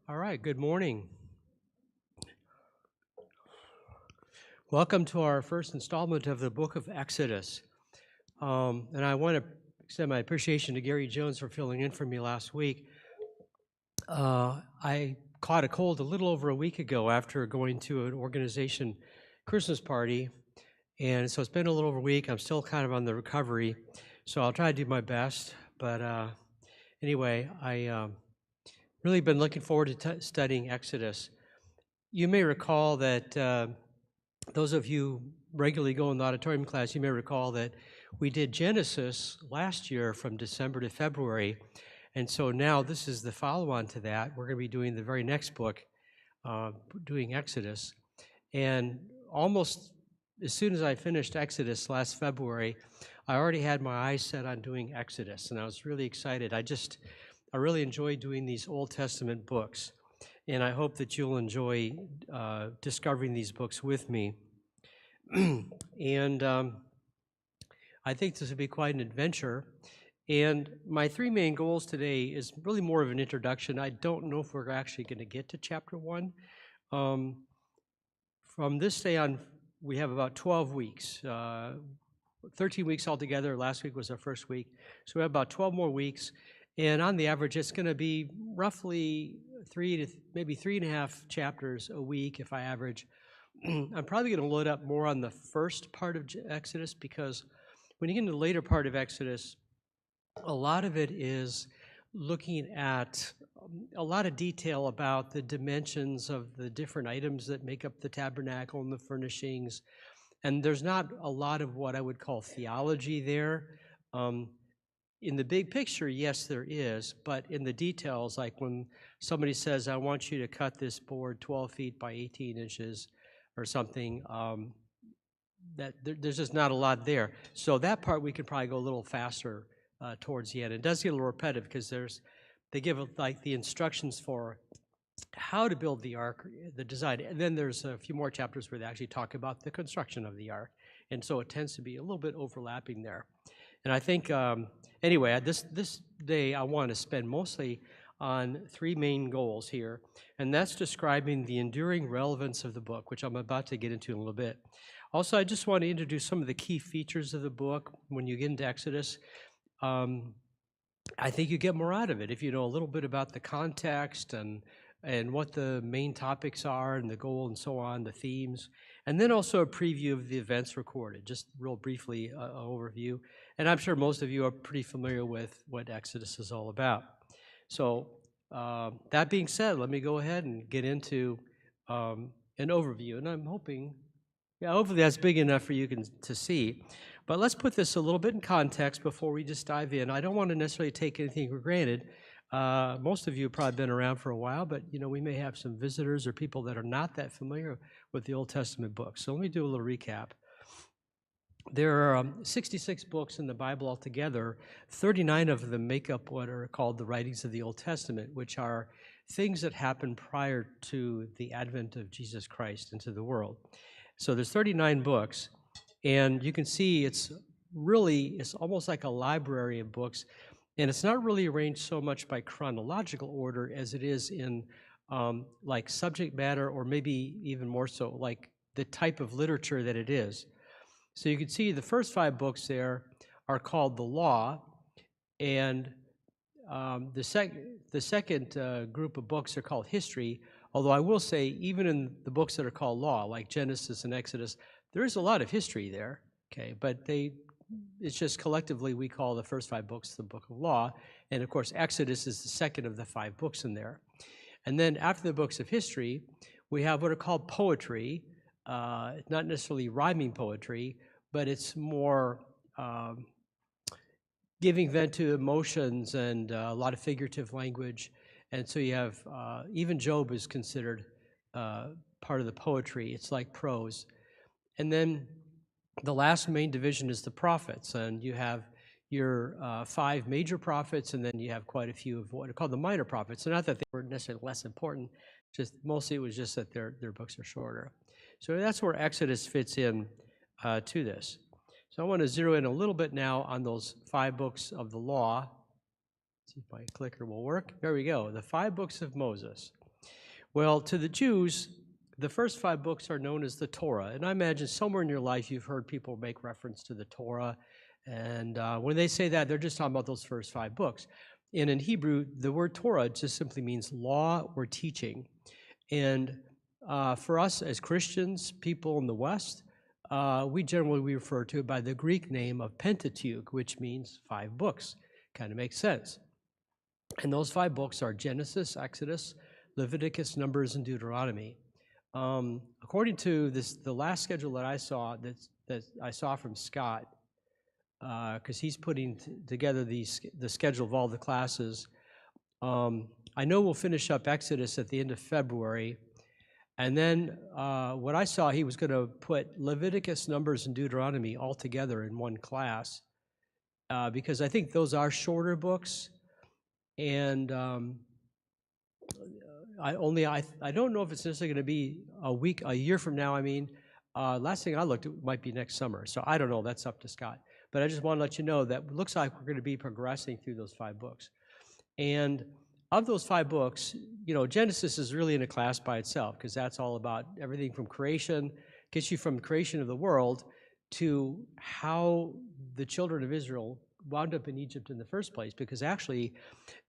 All right, good morning. Welcome to our first installment of the book of Exodus. And I want to extend my appreciation to Gary Jones for filling in for me last week. I caught a cold a little over a week ago after going to an organization Christmas party. And so it's been a little over a week. I'm still kind of on the recovery. So I'll try to do my best. But anyway, I really been looking forward to studying Exodus. You may recall that those of you regularly go in the auditorium class, you may recall that we did Genesis last year from December to February. And so now this is the follow-on to that. We're going to be doing the very next book, doing Exodus. And almost as soon as I finished Exodus last February, I already had my eyes set on doing Exodus, and I was really excited. I really enjoy doing these Old Testament books, and I hope that you'll enjoy discovering these books with me. And I think this will be quite an adventure. And my three main goals today is really more of an introduction. I don't know if we're actually going to get to chapter 1. From this day on, we have about 12 weeks, 13 weeks altogether. Last week was our first week. So we have about 12 more weeks. And on the average, it's going to be roughly 3 to maybe 3.5 chapters a week if I average. I'm probably going to load up more on the first part of Exodus because when you get into the later part of Exodus, a lot of it is looking at a lot of detail about the dimensions of the different items that make up the tabernacle and the furnishings. And there's not a lot of what I would call theology there. In the big picture, yes, there is, but in the details, like when somebody says, I want you to cut this board 12 feet by 18 inches or something, there's just not a lot there. So that part we could probably go a little faster towards the end. It does get a little repetitive because they give like the instructions for how to build the ark, the design, and then there's a few more chapters where they actually talk about the construction of the ark, and so it tends to be a little bit overlapping there. And I think, anyway, this day I want to spend mostly on three main goals here, and that's describing the enduring relevance of the book, which I'm about to get into in a little bit. Also, I just want to introduce some of the key features of the book when you get into Exodus. I think you get more out of it if you know a little bit about the context and what the main topics are and the goal and so on, the themes, and then also a preview of the events recorded, just real briefly an overview. And I'm sure most of you are pretty familiar with what Exodus is all about. So that being said, let me go ahead and get into an overview. And I'm hoping, hopefully that's big enough for you to see. But let's put this a little bit in context before we just dive in. I don't want to necessarily take anything for granted. Most of you have probably been around for a while, but we may have some visitors or people that are not that familiar with the Old Testament books. So let me do a little recap. There are 66 books in the Bible altogether. 39 of them make up what are called the writings of the Old Testament, which are things that happened prior to the advent of Jesus Christ into the world. So there's 39 books, and you can see it's almost like a library of books, and it's not really arranged so much by chronological order as it is in like subject matter, or maybe even more so like the type of literature that it is. So you can see the first 5 books there are called the Law, and the second group of books are called History, although I will say even in the books that are called Law, like Genesis and Exodus, there is a lot of history there, okay? But it's just collectively we call the first 5 books the Book of Law, and of course Exodus is the second of the 5 books in there. And then after the books of history, we have what are called poetry, not necessarily rhyming poetry, but it's more giving vent to emotions and a lot of figurative language. And so you have, even Job is considered part of the poetry. It's like prose. And then the last main division is the prophets, and you have your 5 major prophets, and then you have quite a few of what are called the minor prophets. So not that they were necessarily less important, just mostly it was just that their books are shorter. So that's where Exodus fits in to this. So I want to zero in a little bit now on those 5 books of the law. Let's see if my clicker will work. There we go, the 5 books of Moses. Well, to the Jews, the first 5 books are known as the Torah. And I imagine somewhere in your life you've heard people make reference to the Torah. And when they say that, they're just talking about those first 5 books. And in Hebrew, the word Torah just simply means law or teaching. And for us as Christians, people in the West, we generally refer to it by the Greek name of Pentateuch, which means 5 books. Kind of makes sense. And those 5 books are Genesis, Exodus, Leviticus, Numbers, and Deuteronomy. According to the last schedule that I saw from Scott, because he's putting together the schedule of all the classes, I know we'll finish up Exodus at the end of February, and then what I saw, he was going to put Leviticus, Numbers, and Deuteronomy all together in one class, because I think those are shorter books, and I don't know if it's necessarily going to be a year from now. I mean, last thing I looked, it might be next summer. So I don't know. That's up to Scott. But I just want to let you know that it looks like we're going to be progressing through those 5 books. And of those 5 books, Genesis is really in a class by itself, because that's all about everything from creation, gets you from creation of the world to how the children of Israel wound up in Egypt in the first place. Because actually,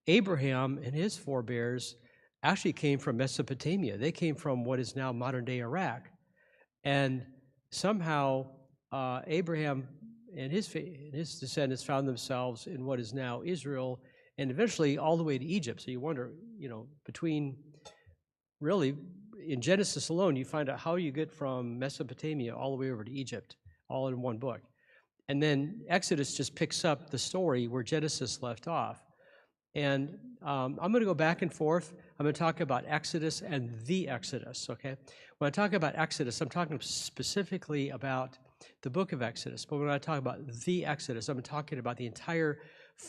Abraham and his forebears actually came from Mesopotamia. They came from what is now modern-day Iraq. And somehow Abraham and his descendants found themselves in what is now Israel, and eventually all the way to Egypt. So you wonder, between really, in Genesis alone, you find out how you get from Mesopotamia all the way over to Egypt, all in one book. And then Exodus just picks up the story where Genesis left off. And I'm going to go back and forth. I'm going to talk about Exodus and the Exodus, okay? When I talk about Exodus, I'm talking specifically about the book of Exodus. But when I talk about the Exodus, I'm talking about the entire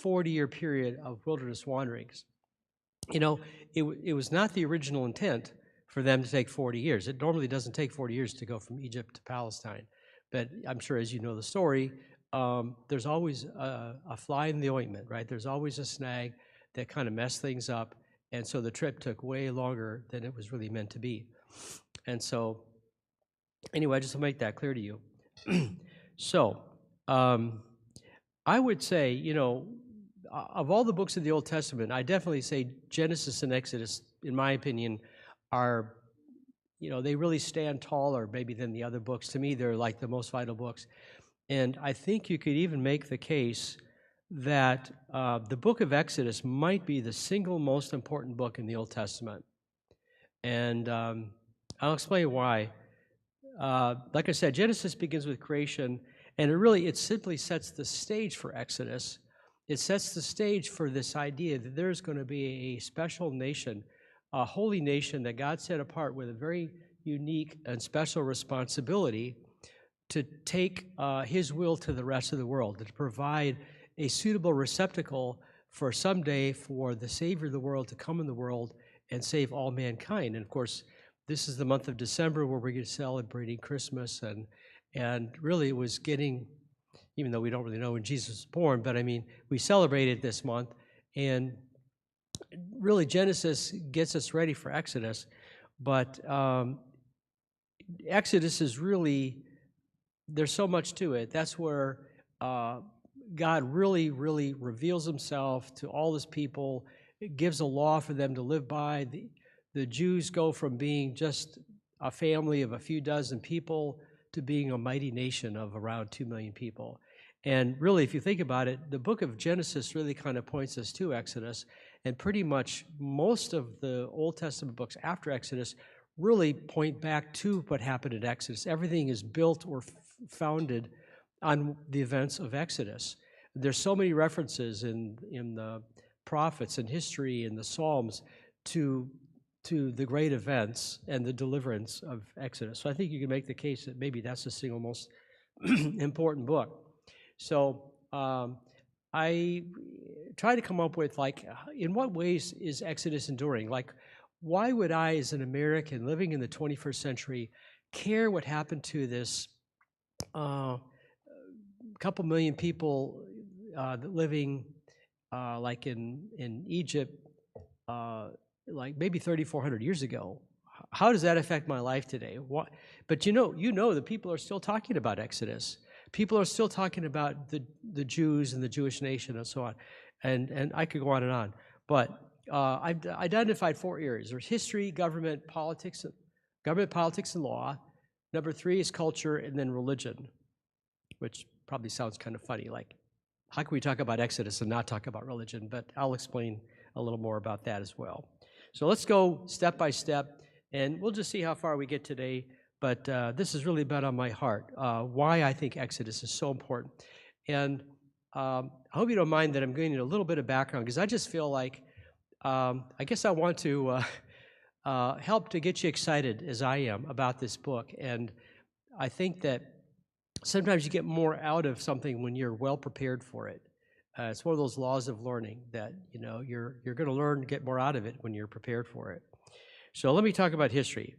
40-year period of wilderness wanderings. It was not the original intent for them to take 40 years. It normally doesn't take 40 years to go from Egypt to Palestine. But I'm sure as you know the story, there's always a fly in the ointment, right? There's always a snag that kind of messed things up. And so the trip took way longer than it was really meant to be. And so, anyway, just to make that clear to you. So, I would say, of all the books of the Old Testament, I definitely say Genesis and Exodus, in my opinion, are, they really stand taller maybe than the other books. To me, they're like the most vital books. And I think you could even make the case that the book of Exodus might be the single most important book in the Old Testament. And I'll explain why. Like I said, Genesis begins with creation, and it simply sets the stage for Exodus. It sets the stage for this idea that there's going to be a special nation, a holy nation that God set apart with a very unique and special responsibility to take his will to the rest of the world, to provide a suitable receptacle for someday for the Savior of the world to come in the world and save all mankind. And of course, this is the month of December where we're celebrating Christmas, and really it was getting, even though we don't really know when Jesus was born, but I mean, we celebrated this month, and really Genesis gets us ready for Exodus, but Exodus is really, there's so much to it. That's where God really, really reveals himself to all his people. It gives a law for them to live by. The Jews go from being just a family of a few dozen people to being a mighty nation of around 2 million people. And really, if you think about it, the book of Genesis really kind of points us to Exodus, and pretty much most of the Old Testament books after Exodus really point back to what happened in Exodus. Everything is built or founded on the events of Exodus. There's so many references in the prophets and history and the Psalms to the great events and the deliverance of Exodus. So I think you can make the case that maybe that's the single most important book. So I try to come up with, in what ways is Exodus enduring? Why would I, as an American living in the 21st century, care what happened to this couple million people living in Egypt maybe 3,400 years ago? how does that affect my life today? What, but you know that people are still talking about Exodus. People are still talking about the Jews and the Jewish nation and so on. And I could go on and on. But I've identified 4 areas. There's history, government, politics, and law. Number 3 is culture, and then religion, which probably sounds kind of funny. Like, how can we talk about Exodus and not talk about religion? But I'll explain a little more about that as well. So let's go step by step, and we'll just see how far we get today. But this has really been on my heart, why I think Exodus is so important. And I hope you don't mind that I'm going into a little bit of background, because I just feel like, I guess I want to help to get you excited, as I am, about this book. And I think that sometimes you get more out of something when you're well prepared for it. It's one of those laws of learning that you're going to learn, get more out of it when you're prepared for it. So let me talk about history.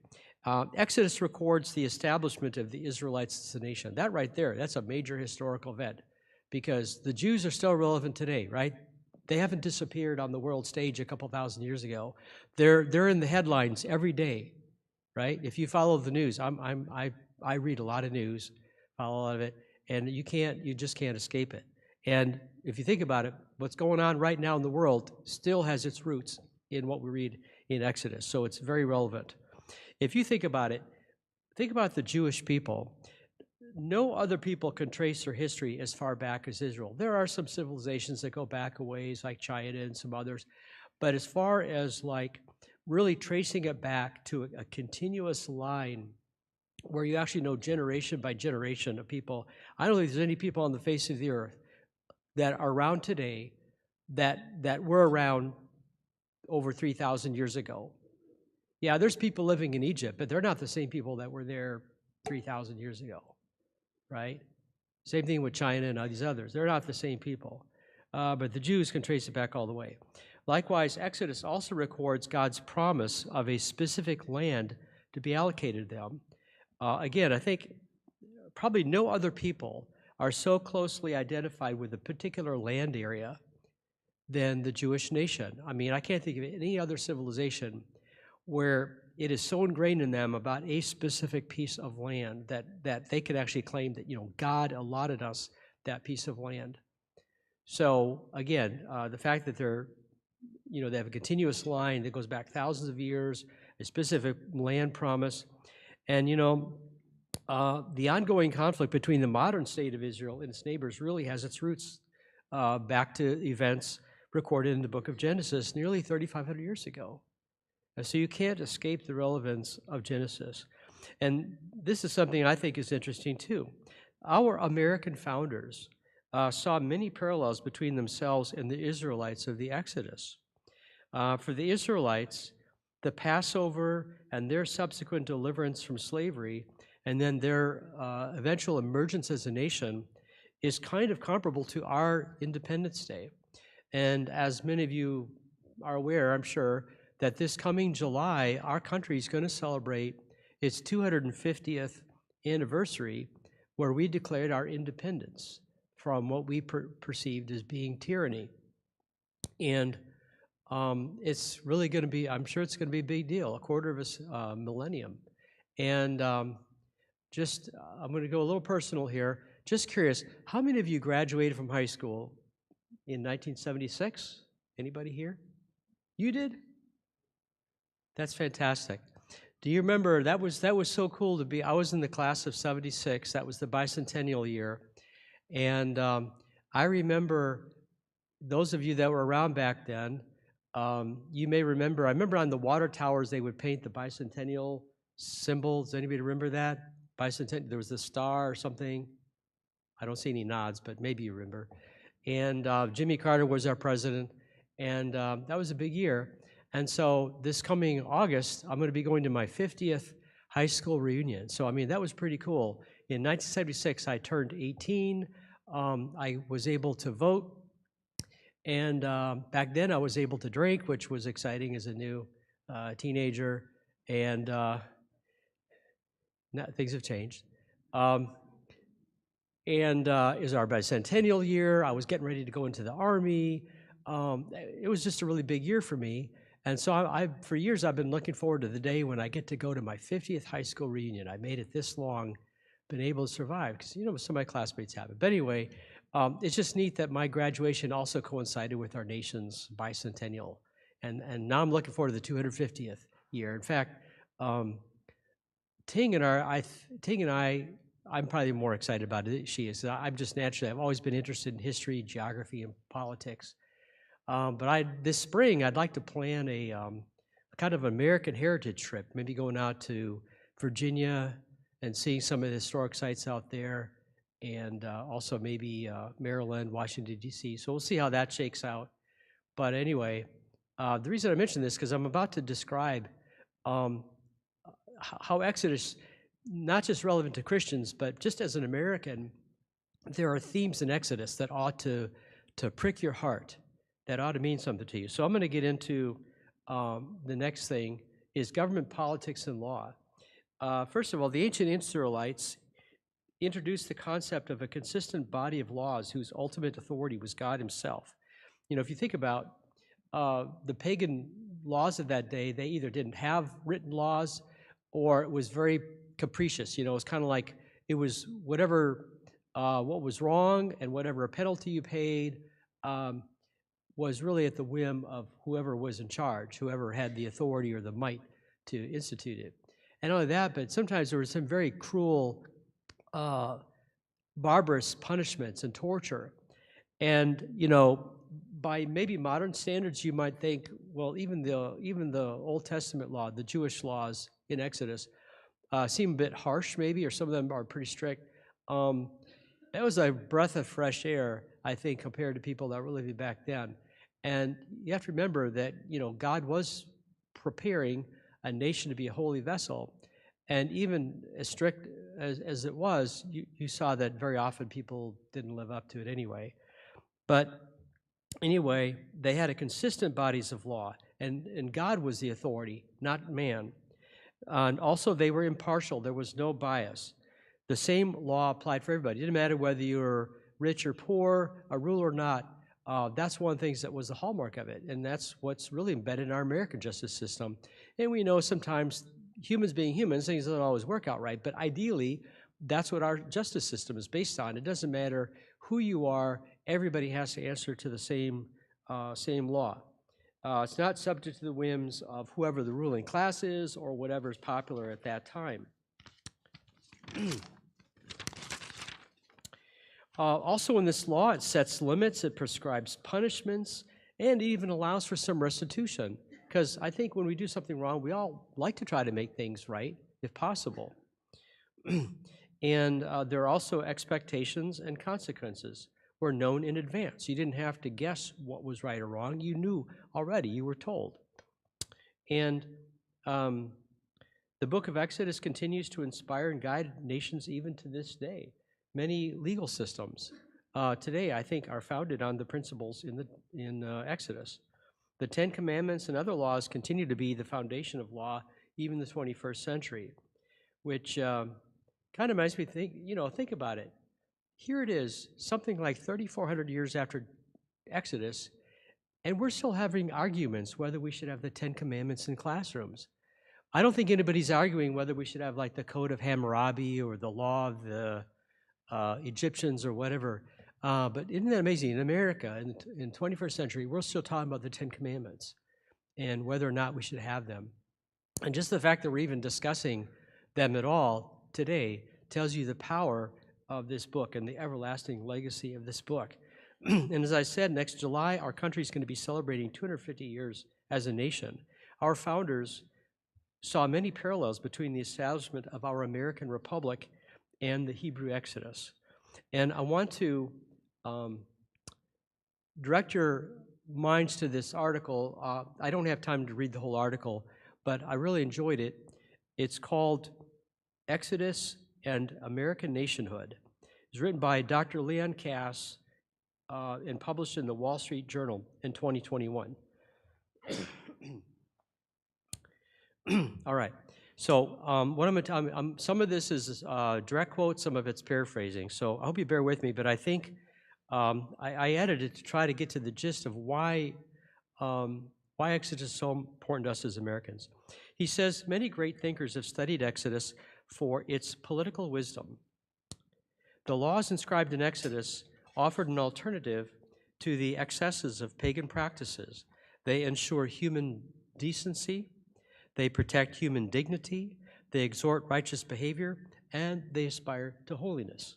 Exodus records the establishment of the Israelites as a nation. That right there, that's a major historical event, because the Jews are still relevant today, right? They haven't disappeared on the world stage a couple thousand years ago. They're in the headlines every day, right? If you follow the news, I read a lot of news, follow a lot of it, and you just can't escape it. And if you think about it, what's going on right now in the world still has its roots in what we read in Exodus, so it's very relevant. If you think about it, think about the Jewish people. No other people can trace their history as far back as Israel. There are some civilizations that go back a ways, like China and some others, but as far as like really tracing it back to a continuous line where you actually know generation by generation of people, I don't think there's any people on the face of the earth that are around today that were around over 3,000 years ago. Yeah, there's people living in Egypt, but they're not the same people that were there 3,000 years ago, right? Same thing with China and all these others. They're not the same people. But the Jews can trace it back all the way. Likewise, Exodus also records God's promise of a specific land to be allocated to them. Again, I think probably no other people are so closely identified with a particular land area than the Jewish nation. I mean, I can't think of any other civilization where it is so ingrained in them about a specific piece of land that they could actually claim that, God allotted us that piece of land. So again, the fact that they have a continuous line that goes back thousands of years, a specific land promise, and the ongoing conflict between the modern state of Israel and its neighbors really has its roots back to events recorded in the book of Genesis nearly 3,500 years ago. So you can't escape the relevance of Genesis. And this is something I think is interesting too. Our American founders saw many parallels between themselves and the Israelites of the Exodus. For the Israelites, the Passover and their subsequent deliverance from slavery, and then their eventual emergence as a nation, is kind of comparable to our Independence Day. And as many of you are aware, I'm sure, that this coming July, our country is going to celebrate its 250th anniversary, where we declared our independence from what we perceived as being tyranny. And it's really going to be, I'm sure it's going to be a big deal, a quarter of a millennium. And I'm going to go a little personal here. Just curious, how many of you graduated from high school in 1976? Anybody here? You did? That's fantastic. Do you remember, that was so cool to be, I was in the class of 76, that was the bicentennial year, and I remember, those of you that were around back then, you may remember, I remember on the water towers they would paint the bicentennial symbol. Does anybody remember that? Bicentennial, there was the star or something. I don't see any nods, but maybe you remember. And Jimmy Carter was our president, and that was a big year. And so this coming August, I'm going to be going to my 50th high school reunion. So, I mean, that was pretty cool. In 1976, I turned 18. I was able to vote. And back then, I was able to drink, which was exciting as a new teenager. And things have changed. It was our bicentennial year. I was getting ready to go into the Army. It was just a really big year for me. And so for years, I've been looking forward to the day when I get to go to my 50th high school reunion. I made it this long, been able to survive, because, some of my classmates haven't. But anyway, it's just neat that my graduation also coincided with our nation's bicentennial. And now I'm looking forward to the 250th year. In fact, Ting and I, I'm probably more excited about it than she is. I'm just naturally, I've always been interested in history, geography, and politics. But this spring, I'd like to plan a kind of American heritage trip, maybe going out to Virginia and seeing some of the historic sites out there, and also maybe Maryland, Washington, D.C. So we'll see how that shakes out. But anyway, the reason I mention this is because I'm about to describe how Exodus, not just relevant to Christians, but just as an American, there are themes in Exodus that ought to prick your heart, that ought to mean something to you. So I'm going to get into the next thing is government, politics, and law. First of all, the ancient Israelites introduced the concept of a consistent body of laws whose ultimate authority was God himself. If you think about the pagan laws of that day, they either didn't have written laws or it was very capricious. It was kind of like it was whatever, what was wrong and whatever penalty you paid was really at the whim of whoever was in charge, whoever had the authority or the might to institute it. And not only that, but sometimes there were some very cruel, barbarous punishments and torture. And, by maybe modern standards, you might think, well, even the Old Testament law, the Jewish laws in Exodus, seem a bit harsh maybe, or some of them are pretty strict. That was a breath of fresh air, I think, compared to people that were living back then. And you have to remember that, God was preparing a nation to be a holy vessel. And even as strict as it was, you saw that very often people didn't live up to it anyway. But anyway, they had a consistent bodies of law, and God was the authority, not man. And also, they were impartial. There was no bias. The same law applied for everybody. It didn't matter whether you were rich or poor, a ruler or not. That's one of the things that was the hallmark of it, and that's what's really embedded in our American justice system. And we know sometimes humans being humans, things don't always work out right, but ideally, that's what our justice system is based on. It doesn't matter who you are, everybody has to answer to the same law. It's not subject to the whims of whoever the ruling class is or whatever is popular at that time. Also in this law, it sets limits, it prescribes punishments, and even allows for some restitution. Because I think when we do something wrong, we all like to try to make things right, if possible. And there are also expectations and consequences were known in advance. You didn't have to guess what was right or wrong. You knew already. You were told. And the book of Exodus continues to inspire and guide nations even to this day. Many legal systems today, I think, are founded on the principles in Exodus. The Ten Commandments and other laws continue to be the foundation of law even in the 21st century, which kind of makes me think about it. Here it is, something like 3,400 years after Exodus, and we're still having arguments whether we should have the Ten Commandments in classrooms. I don't think anybody's arguing whether we should have like the Code of Hammurabi or the law of the Egyptians or whatever. But isn't that amazing? In America, in the 21st century, we're still talking about the Ten Commandments and whether or not we should have them. And just the fact that we're even discussing them at all today tells you the power of this book and the everlasting legacy of this book. And as I said, next July, our country is going to be celebrating 250 years as a nation. Our founders saw many parallels between the establishment of our American Republic and the Hebrew Exodus. And I want to direct your minds to this article. I don't have time to read the whole article, but I really enjoyed it. It's called Exodus and American Nationhood. It's written by Dr. Leon Cass and published in the Wall Street Journal in 2021. All right. So what I'm going to tell you, some of this is direct quotes, some of it's paraphrasing. So I hope you bear with me, but I think I edited to try to get to the gist of why Why Exodus is so important to us as Americans. He says many great thinkers have studied Exodus for its political wisdom. The laws inscribed in Exodus offered an alternative to the excesses of pagan practices. They ensure human decency, they protect human dignity, they exhort righteous behavior, and they aspire to holiness.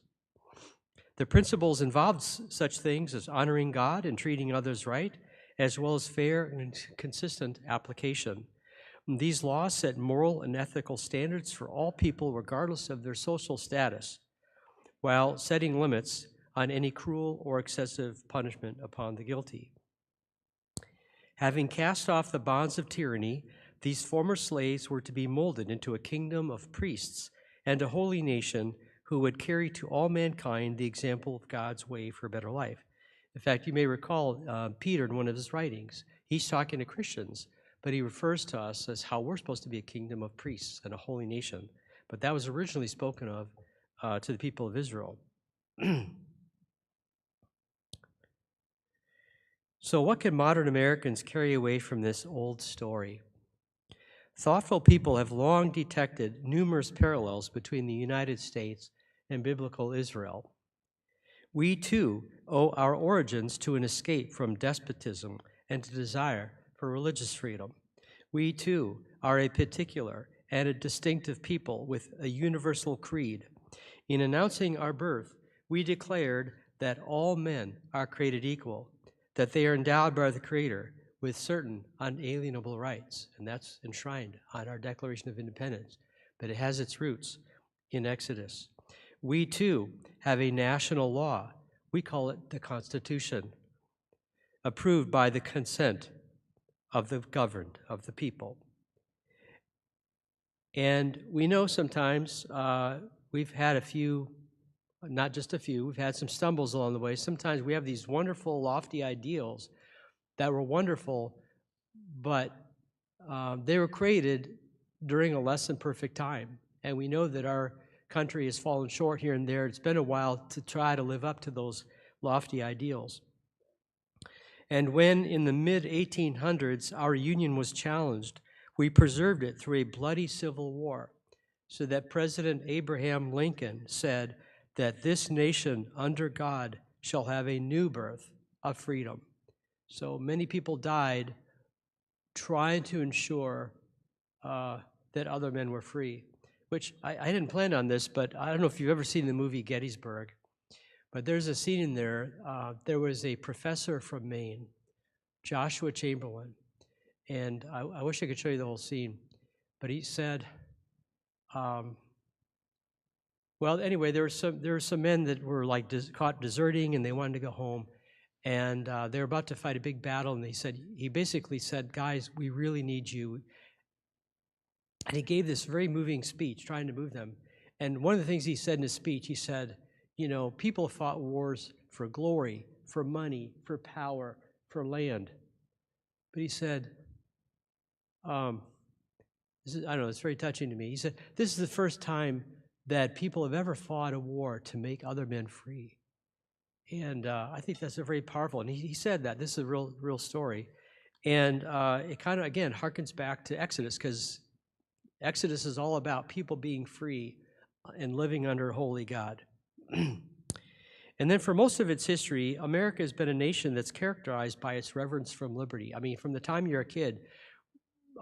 The principles involved such things as honoring God and treating others right, as well as fair and consistent application. These laws set moral and ethical standards for all people regardless of their social status, while setting limits on any cruel or excessive punishment upon the guilty. Having cast off the bonds of tyranny, these former slaves were to be molded into a kingdom of priests and a holy nation who would carry to all mankind the example of God's way for a better life. In fact, you may recall Peter in one of his writings. He's talking to Christians, but he refers to us as how we're supposed to be a kingdom of priests and a holy nation. But that was originally spoken of to the people of Israel. So what can modern Americans carry away from this old story? Thoughtful people have long detected numerous parallels between the United States and biblical Israel. We, too, owe our origins to an escape from despotism and a desire for religious freedom. We, too, are a particular and a distinctive people with a universal creed. In announcing our birth, we declared that all men are created equal, that they are endowed by the Creator with certain unalienable rights, and that's enshrined on our Declaration of Independence, but it has its roots in Exodus. We, too, have a national law. We call it the Constitution, approved by the consent of the governed, of the people. And we know sometimes we've had a few, not just a few, we've had some stumbles along the way. Sometimes we have these wonderful, lofty ideals that were wonderful, but they were created during a less than perfect time. And we know that our country has fallen short here and there. It's been a while to try to live up to those lofty ideals. And when in the mid-1800s our union was challenged, we preserved it through a bloody civil war, so that President Abraham Lincoln said that this nation under God shall have a new birth of freedom. So many people died trying to ensure that other men were free, which I didn't plan on this, but I don't know if you've ever seen the movie Gettysburg, but there's a scene in there. There was a professor from Maine, Joshua Chamberlain, and I wish I could show you the whole scene, but he said, well, anyway, there were some men that were like caught deserting, and they wanted to go home, and they were about to fight a big battle, and he basically said, guys, we really need you. And he gave this very moving speech trying to move them. And one of the things he said in his speech, he said, you know, people fought wars for glory, for money, for power, for land. But he said, I don't know, it's very touching to me. He said, this is the first time that people have ever fought a war to make other men free. And I think that's a very powerful, and he said that. This is a real story. And it kind of, again, harkens back to Exodus, because Exodus is all about people being free and living under a holy God. And then for most of its history, America has been a nation that's characterized by its reverence from liberty. I mean, from the time you're a kid,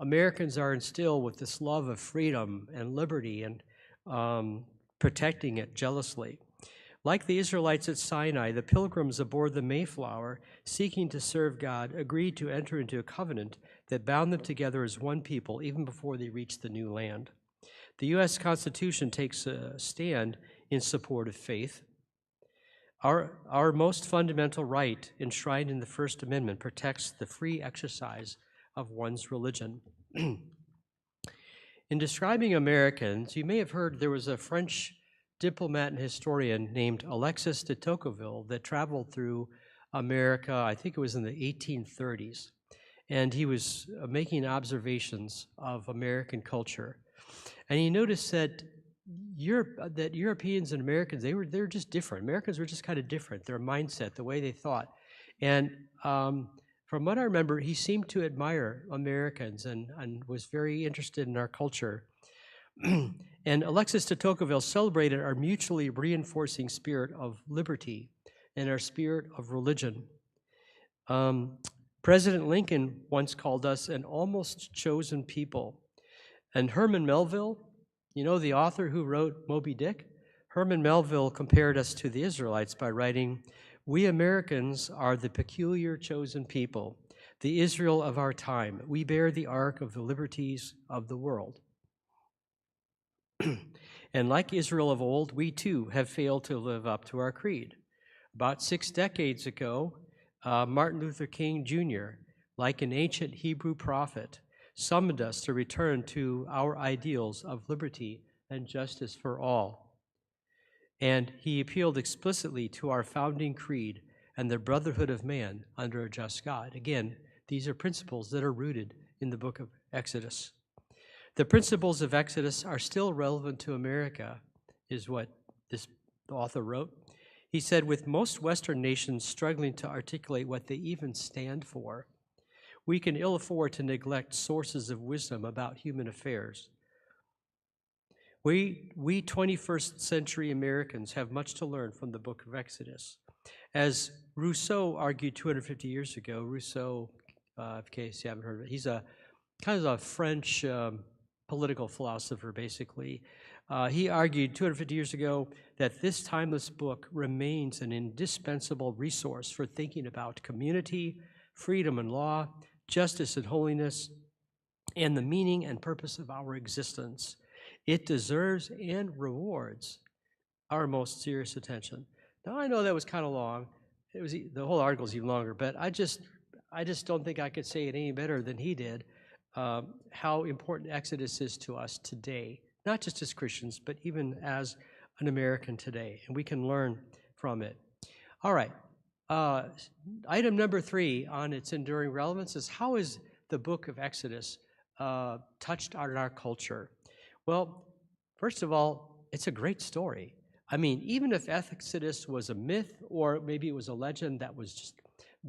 Americans are instilled with this love of freedom and liberty and protecting it jealously. Like the Israelites at Sinai, the pilgrims aboard the Mayflower, seeking to serve God, agreed to enter into a covenant that bound them together as one people even before they reached the new land. The U.S. Constitution takes a stand in support of faith. Our most fundamental right, enshrined in the First Amendment, protects the free exercise of one's religion. In describing Americans, you may have heard there was a French diplomat and historian named Alexis de Tocqueville that traveled through America, I think it was in the 1830s, and he was making observations of American culture. And he noticed that Europeans and Americans, they were just different. Americans were just kind of different, their mindset, the way they thought. And From what I remember, he seemed to admire Americans and was very interested in our culture. And Alexis de Tocqueville celebrated our mutually reinforcing spirit of liberty and our spirit of religion. President Lincoln once called us an almost chosen people. And Herman Melville, you know the author who wrote Moby Dick? Herman Melville compared us to the Israelites by writing, "We Americans are the peculiar chosen people, the Israel of our time. We bear the ark of the liberties of the world." And like Israel of old, we too have failed to live up to our creed. About 6 decades ago, Martin Luther King Jr., like an ancient Hebrew prophet, summoned us to return to our ideals of liberty and justice for all. And he appealed explicitly to our founding creed and the brotherhood of man under a just God. Again, these are principles that are rooted in the book of Exodus. The principles of Exodus are still relevant to America, is what this author wrote. He said, with most Western nations struggling to articulate what they even stand for, we can ill afford to neglect sources of wisdom about human affairs. We 21st century Americans have much to learn from the book of Exodus. As Rousseau argued 250 years ago, Rousseau, in case you haven't heard of it, he's a kind of a French political philosopher, basically. He argued 250 years ago that this timeless book remains an indispensable resource for thinking about community, freedom and law, justice and holiness, and the meaning and purpose of our existence. It deserves and rewards our most serious attention. Now, I know that was kind of long. It was the whole article is even longer, but I just don't think I could say it any better than he did. How important Exodus is to us today, not just as Christians, but even as an American today, and we can learn from it. All right, item number 3 on its enduring relevance is how is the book of Exodus touched on our culture? Well, first of all, it's a great story. I mean, even if Exodus was a myth or maybe it was a legend that was just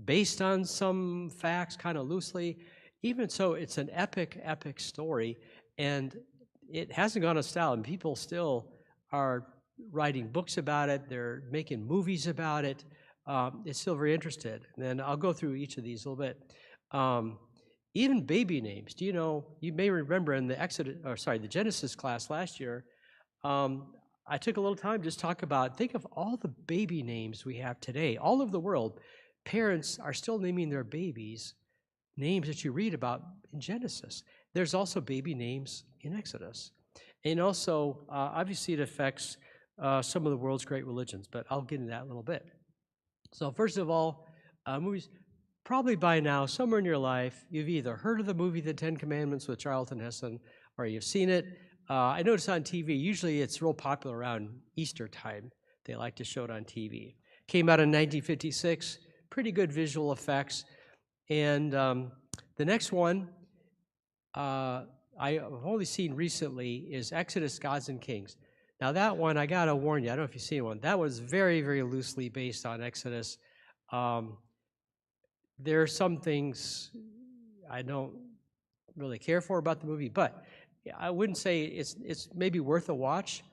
based on some facts kind of loosely, even so, it's an epic, epic story, and it hasn't gone out of style, and people still are writing books about it. They're making movies about it. It's still very interested, and I'll go through each of these a little bit. Even baby names. Do you know? You may remember in the Genesis class last year. I took a little time just to talk about. Think of all the baby names we have today, all over the world. Parents are still naming their babies names that you read about in Genesis. There's also baby names in Exodus. And also, obviously, it affects some of the world's great religions, but I'll get into that in a little bit. So first of all, movies, probably by now, somewhere in your life, you've either heard of the movie The Ten Commandments with Charlton Heston, or you've seen it. I noticed on TV, usually it's real popular around Easter time. They like to show it on TV. Came out in 1956, pretty good visual effects. And the next one I've only seen recently is Exodus, Gods and Kings. Now that one, I gotta warn you, I don't know if you've seen one. That was very, very loosely based on Exodus. There are some things I don't really care for about the movie, but I wouldn't say it's maybe worth a watch.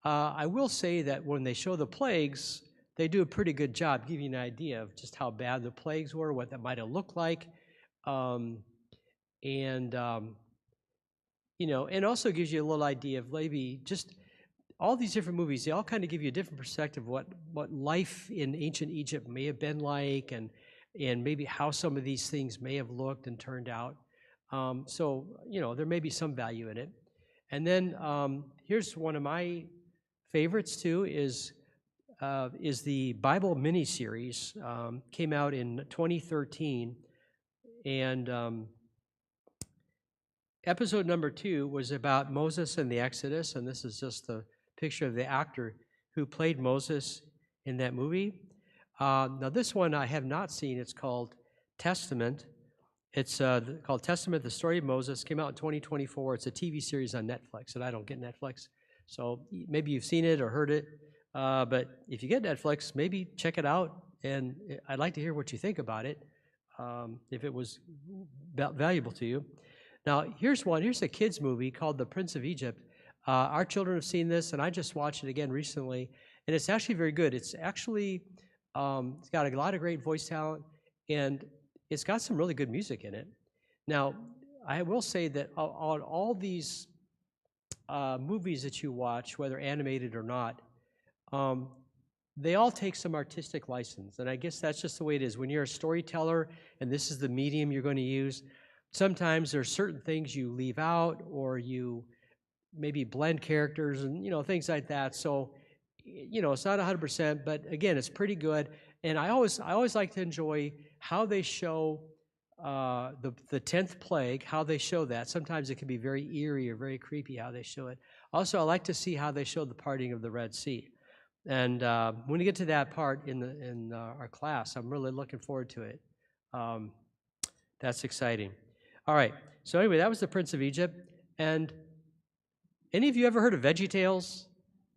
I will say that when they show the plagues, they do a pretty good job giving you an idea of just how bad the plagues were, what that might have looked like, and also gives you a little idea of maybe just all these different movies. They all kind of give you a different perspective of what life in ancient Egypt may have been like, and maybe how some of these things may have looked and turned out. So there may be some value in it. And then here's one of my favorites too is the Bible miniseries. Came out in 2013, and episode number 2 was about Moses and the Exodus, and this is just the picture of the actor who played Moses in that movie. Now this one I have not seen. It's called Testament. It's called Testament, the Story of Moses. Came out in 2024. It's a TV series on Netflix, and I don't get Netflix. So maybe you've seen it or heard it. But if you get Netflix, maybe check it out, and I'd like to hear what you think about it. if it was valuable to you. Now, here's one. Here's a kids' movie called The Prince of Egypt. Our children have seen this, and I just watched it again recently, and it's actually very good. It's actually it's got a lot of great voice talent, and it's got some really good music in it. Now, I will say that on all these movies that you watch, whether animated or not, they all take some artistic license, and I guess that's just the way it is. When you're a storyteller and this is the medium you're going to use, sometimes there's certain things you leave out, or you maybe blend characters and things like that. So it's not 100%, but again, it's pretty good. And I always like to enjoy how they show the 10th plague, how they show that. Sometimes it can be very eerie or very creepy how they show it. Also, I like to see how they show the parting of the Red Sea. And when we get to that part in our class, I'm really looking forward to it. That's exciting. All right. So anyway, that was the Prince of Egypt. And any of you ever heard of VeggieTales?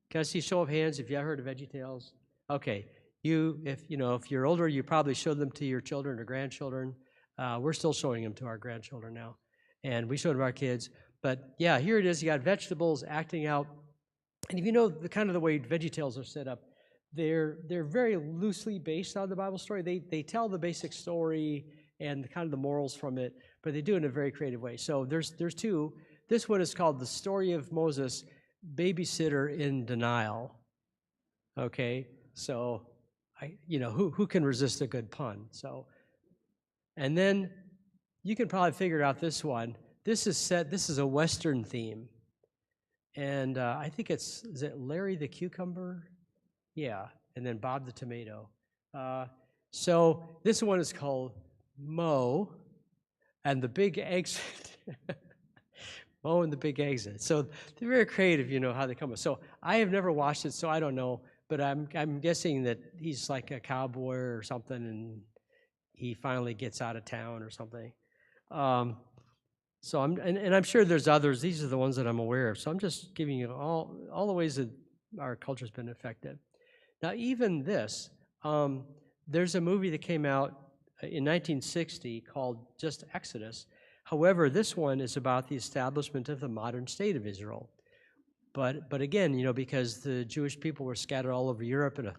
Can I see a show of hands if you ever heard of VeggieTales? Okay. If you're older, you probably showed them to your children or grandchildren. We're still showing them to our grandchildren now, and we showed them to our kids. But yeah, here it is. You got vegetables acting out. And if you know the kind of the way VeggieTales are set up, they're very loosely based on the Bible story. They tell the basic story and kind of the morals from it, but they do it in a very creative way. So there's two. This one is called The Story of Moses, Babysitter in Denial. Okay, so who can resist a good pun? So, and then you can probably figure out this one. This is a Western theme. And I think is it Larry the Cucumber? Yeah, and then Bob the Tomato. So this one is called Mo and the Big Exit. Mo and the Big Exit. So they're very creative, how they come up. So I have never watched it, so I don't know, but I'm guessing that he's like a cowboy or something, and he finally gets out of town or something. So I'm sure there's others. These are the ones that I'm aware of. So I'm just giving you all the ways that our culture's been affected. Now, even this, there's a movie that came out in 1960 called just Exodus. However, this one is about the establishment of the modern state of Israel. But again, because the Jewish people were scattered all over Europe and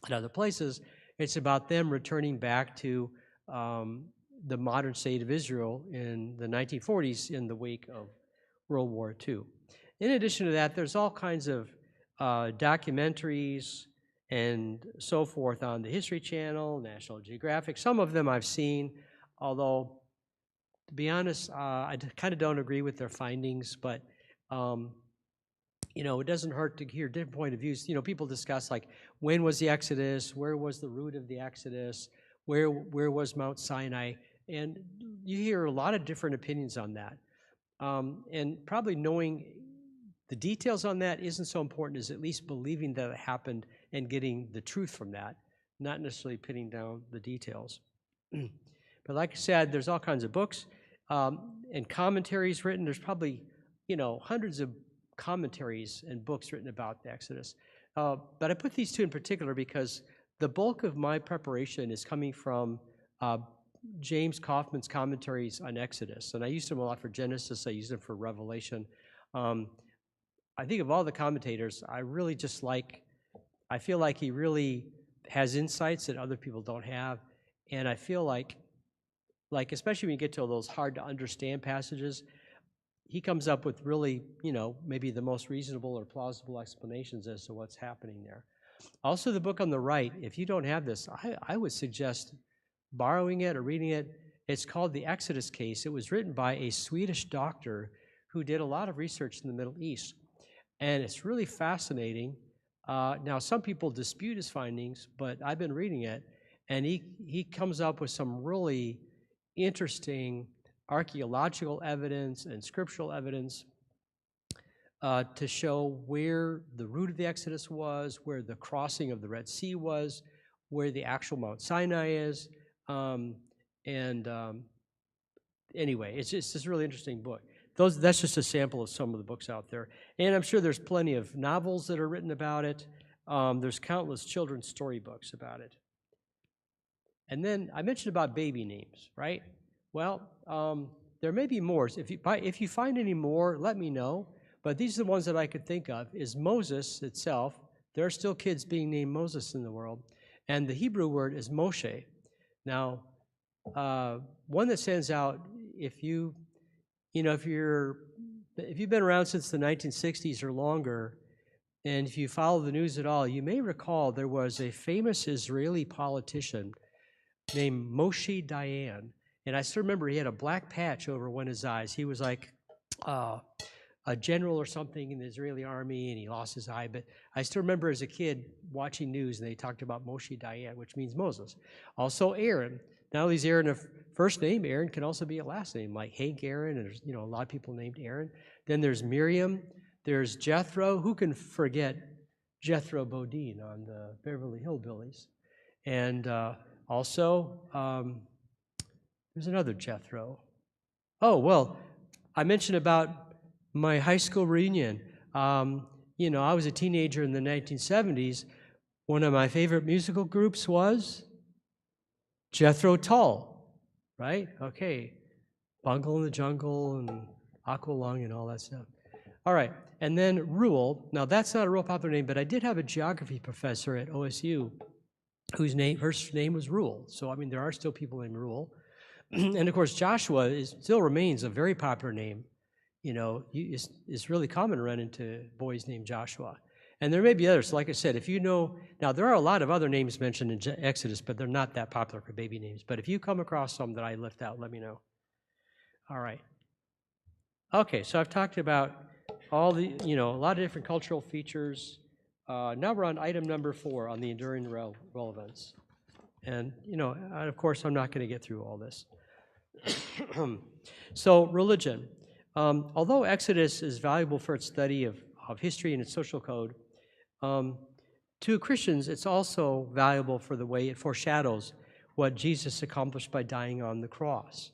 other places, it's about them returning back to the modern state of Israel in the 1940s in the wake of World War II. In addition to that, there's all kinds of documentaries and so forth on the History Channel, National Geographic. Some of them I've seen, although, to be honest, I kind of don't agree with their findings, but it doesn't hurt to hear different point of views. People discuss, like, when was the Exodus? Where was the route of the Exodus? Where was Mount Sinai? And you hear a lot of different opinions on that. And probably knowing the details on that isn't so important as at least believing that it happened and getting the truth from that, not necessarily pinning down the details. But like I said, there's all kinds of books and commentaries written. There's probably, hundreds of commentaries and books written about the Exodus. But I put these two in particular because the bulk of my preparation is coming from James Kaufman's commentaries on Exodus. And I used them a lot for Genesis. I used them for Revelation. I think of all the commentators, I feel like he really has insights that other people don't have. And I feel like especially when you get to those hard to understand passages, he comes up with really, maybe the most reasonable or plausible explanations as to what's happening there. Also, the book on the right, if you don't have this, I would suggest borrowing it or reading it. It's called The Exodus Case. It was written by a Swedish doctor who did a lot of research in the Middle East. And it's really fascinating. Now, some people dispute his findings, but I've been reading it, and he comes up with some really interesting archaeological evidence and scriptural evidence to show where the route of the Exodus was, where the crossing of the Red Sea was, where the actual Mount Sinai is. Anyway, it's just this really interesting book. That's just a sample of some of the books out there. And I'm sure there's plenty of novels that are written about it. There's countless children's storybooks about it. And then I mentioned about baby names, right? Well, there may be more. If you find any more, let me know. But these are the ones that I could think of, is Moses itself. There are still kids being named Moses in the world. And the Hebrew word is Moshe. Now, one that stands out, if you've been around since the 1960s or longer, and if you follow the news at all, you may recall there was a famous Israeli politician named Moshe Dayan. And I still remember he had a black patch over one of his eyes. He was like a general or something in the Israeli army, and he lost his eye. But I still remember as a kid watching news, and they talked about Moshe Dayan, which means Moses. Also Aaron. Not only is Aaron a first name, Aaron can also be a last name, like Hank Aaron, and there's a lot of people named Aaron. Then there's Miriam. There's Jethro. Who can forget Jethro Bodine on the Beverly Hillbillies? And also, there's another Jethro. Oh, well, I mentioned about my high school reunion. I was a teenager in the 1970s. One of my favorite musical groups was Jethro Tull, right? Okay. Bungle in the Jungle and Aqualung and all that stuff. All right. And then Rule. Now, that's not a real popular name, but I did have a geography professor at OSU whose first name was Rule. So, there are still people named Rule. And, of course, Joshua still remains a very popular name. It's really common to run into boys named Joshua. And there may be others. Like I said, if you know, now there are a lot of other names mentioned in Exodus, but they're not that popular for baby names. But if you come across some that I left out, let me know. All right. Okay, so I've talked about all the, a lot of different cultural features. Now we're on item number 4 on the enduring relevance. And, of course, I'm not going to get through all this. So, religion. Although Exodus is valuable for its study of history and its social code, to Christians, it's also valuable for the way it foreshadows what Jesus accomplished by dying on the cross.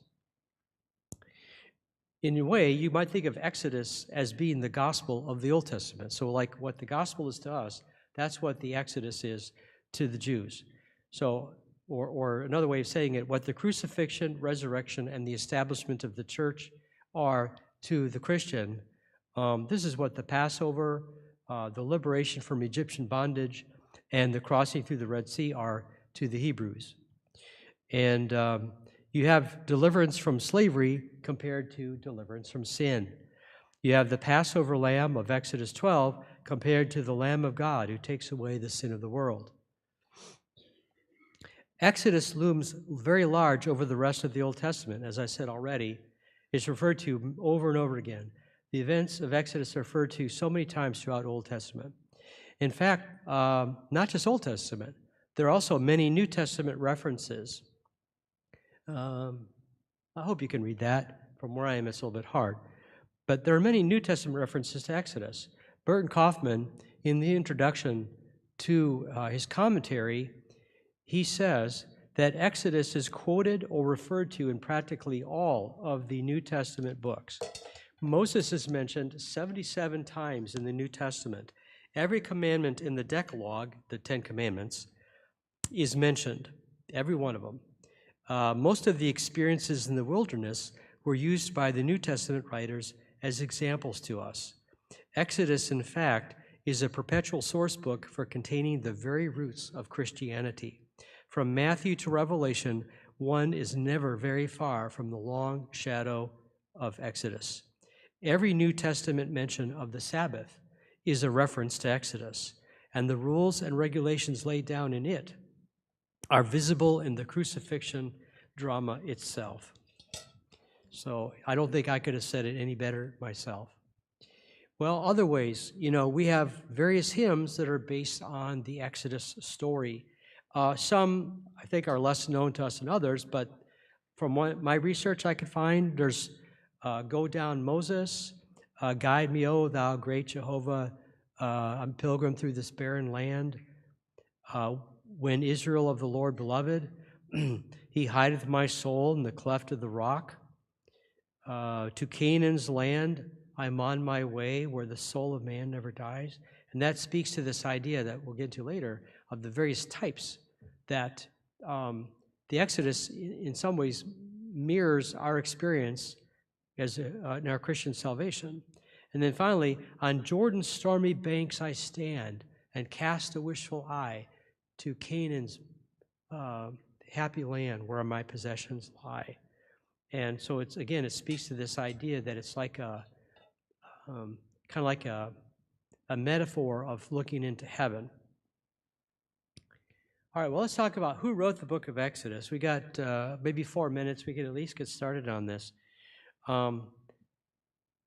In a way, you might think of Exodus as being the gospel of the Old Testament. So like what the gospel is to us, that's what the Exodus is to the Jews. So, or another way of saying it, what the crucifixion, resurrection, and the establishment of the church are to the Christian, this is what the Passover, the liberation from Egyptian bondage, and the crossing through the Red Sea are to the Hebrews. And you have deliverance from slavery compared to deliverance from sin. You have the Passover lamb of Exodus 12 compared to the Lamb of God who takes away the sin of the world. Exodus looms very large over the rest of the Old Testament. As I said already, it's referred to over and over again. The events of Exodus are referred to so many times throughout Old Testament. In fact, not just Old Testament, there are also many New Testament references. I hope you can read that. From where I am, it's a little bit hard. But there are many New Testament references to Exodus. Burton Kaufman, in the introduction to his commentary, he says that Exodus is quoted or referred to in practically all of the New Testament books. Moses is mentioned 77 times in the New Testament. Every commandment in the Decalogue, the 10 Commandments, is mentioned, every one of them. Most of the experiences in the wilderness were used by the New Testament writers as examples to us. Exodus, in fact, is a perpetual source book for containing the very roots of Christianity. From Matthew to Revelation, one is never very far from the long shadow of Exodus. Every New Testament mention of the Sabbath is a reference to Exodus, and the rules and regulations laid down in it are visible in the crucifixion drama itself. So I don't think I could have said it any better myself. Well, other ways, we have various hymns that are based on the Exodus story. Some, I think, are less known to us than others, but from my research I could find, there's Go Down Moses, Guide Me, O Thou Great Jehovah, I'm pilgrim through this barren land, When Israel of the Lord Beloved, He hideth my soul in the cleft of the rock, To Canaan's land, I'm on my way where the soul of man never dies. And that speaks to this idea that we'll get to later of the various types that the the Exodus, in some ways, mirrors our experience as in our Christian salvation. And then finally, on Jordan's stormy banks I stand and cast a wishful eye to Canaan's happy land where my possessions lie. And so it's, again, it speaks to this idea that it's like a kind of like a metaphor of looking into heaven. All right, well, let's talk about who wrote the book of Exodus. We got maybe 4 minutes. We can at least get started on this.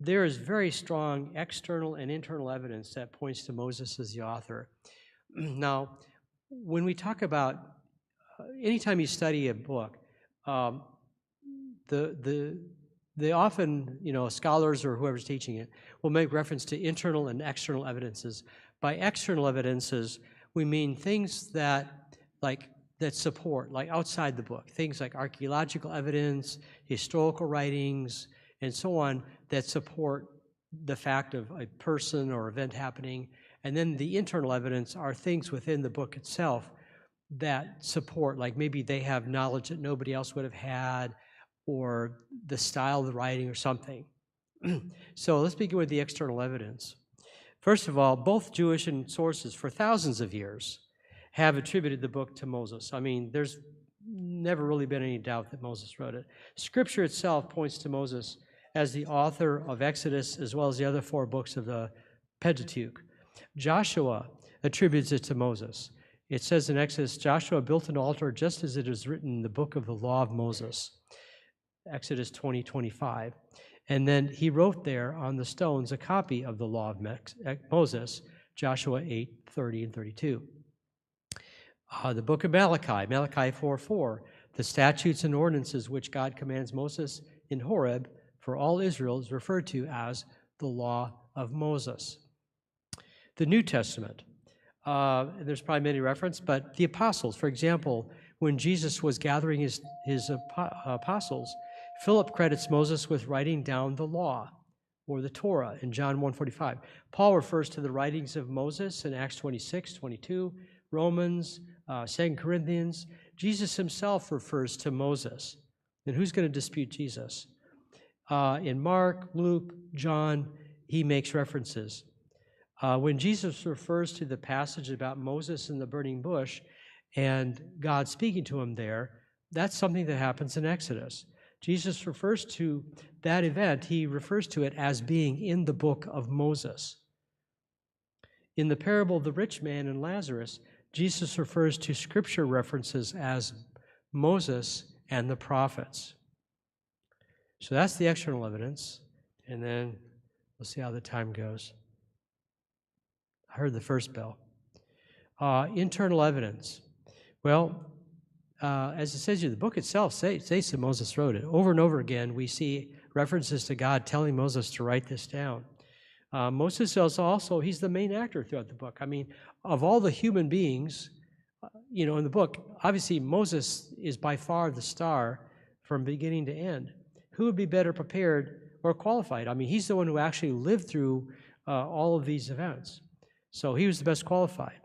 There is very strong external and internal evidence that points to Moses as the author. Now, when we talk about, anytime you study a book, they often, scholars or whoever's teaching it will make reference to internal and external evidences. By external evidences, we mean things that support, like outside the book, things like archaeological evidence, historical writings, and so on, that support the fact of a person or event happening. And then the internal evidence are things within the book itself that support, like maybe they have knowledge that nobody else would have had, or the style of the writing or something. So let's begin with the external evidence. First of all, both Jewish and sources for thousands of years have attributed the book to Moses. I mean, there's never really been any doubt that Moses wrote it. Scripture itself points to Moses as the author of Exodus, as well as the other 4 books of the Pentateuch. Joshua attributes it to Moses. It says in Exodus, Joshua built an altar just as it is written in the book of the law of Moses, Exodus 20:25. And then he wrote there on the stones a copy of the law of Moses, Joshua 8:30 and 32. The book of Malachi, Malachi 4:4, the statutes and ordinances which God commands Moses in Horeb for all Israel is referred to as the law of Moses. The New Testament, there's probably many references, but the apostles, for example, when Jesus was gathering his apostles, Philip credits Moses with writing down the law, or the Torah, in John 1:45. Paul refers to the writings of Moses in Acts 26:22, Romans, 2 Corinthians. Jesus himself refers to Moses. And who's going to dispute Jesus? In Mark, Luke, John, he makes references. When Jesus refers to the passage about Moses in the burning bush and God speaking to him there, that's something that happens in Exodus. Jesus refers to that event, he refers to it as being in the book of Moses. In the parable of the rich man and Lazarus, Jesus refers to scripture references as Moses and the prophets. So that's the external evidence, and then we'll see how the time goes. I heard the first bell. Internal evidence. Well, as it says here, the book itself says that Moses wrote it. Over and over again, we see references to God telling Moses to write this down. Moses is also, he's the main actor throughout the book. I mean, of all the human beings, in the book, obviously Moses is by far the star from beginning to end. Who would be better prepared or qualified? I mean, he's the one who actually lived through all of these events. So he was the best qualified.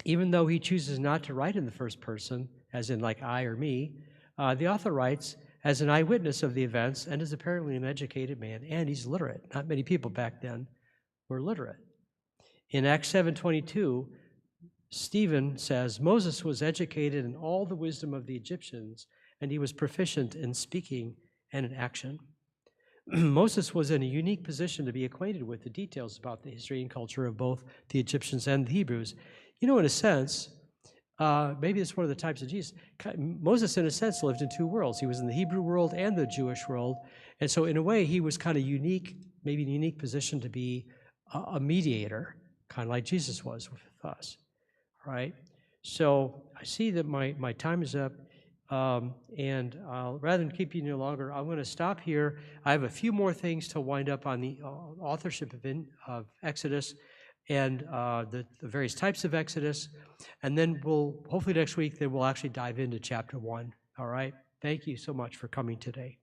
Even though he chooses not to write in the first person, as in like I or me, the author writes as an eyewitness of the events and is apparently an educated man, and he's literate. Not many people back then were literate. In Acts 7:22, Stephen says, Moses was educated in all the wisdom of the Egyptians, and he was proficient in speaking and in action. Moses was in a unique position to be acquainted with the details about the history and culture of both the Egyptians and the Hebrews. In a sense, maybe it's one of the types of Jesus. Moses, in a sense, lived in 2 worlds. He was in the Hebrew world and the Jewish world. And so in a way, he was kind of unique, maybe in a unique position to be a mediator, kind of like Jesus was with us. All right? So I see that my time is up. And rather than keep you any longer, I'm going to stop here. I have a few more things to wind up on the authorship of Exodus and the various types of Exodus. And then hopefully next week, we'll actually dive into chapter 1. All right? Thank you so much for coming today.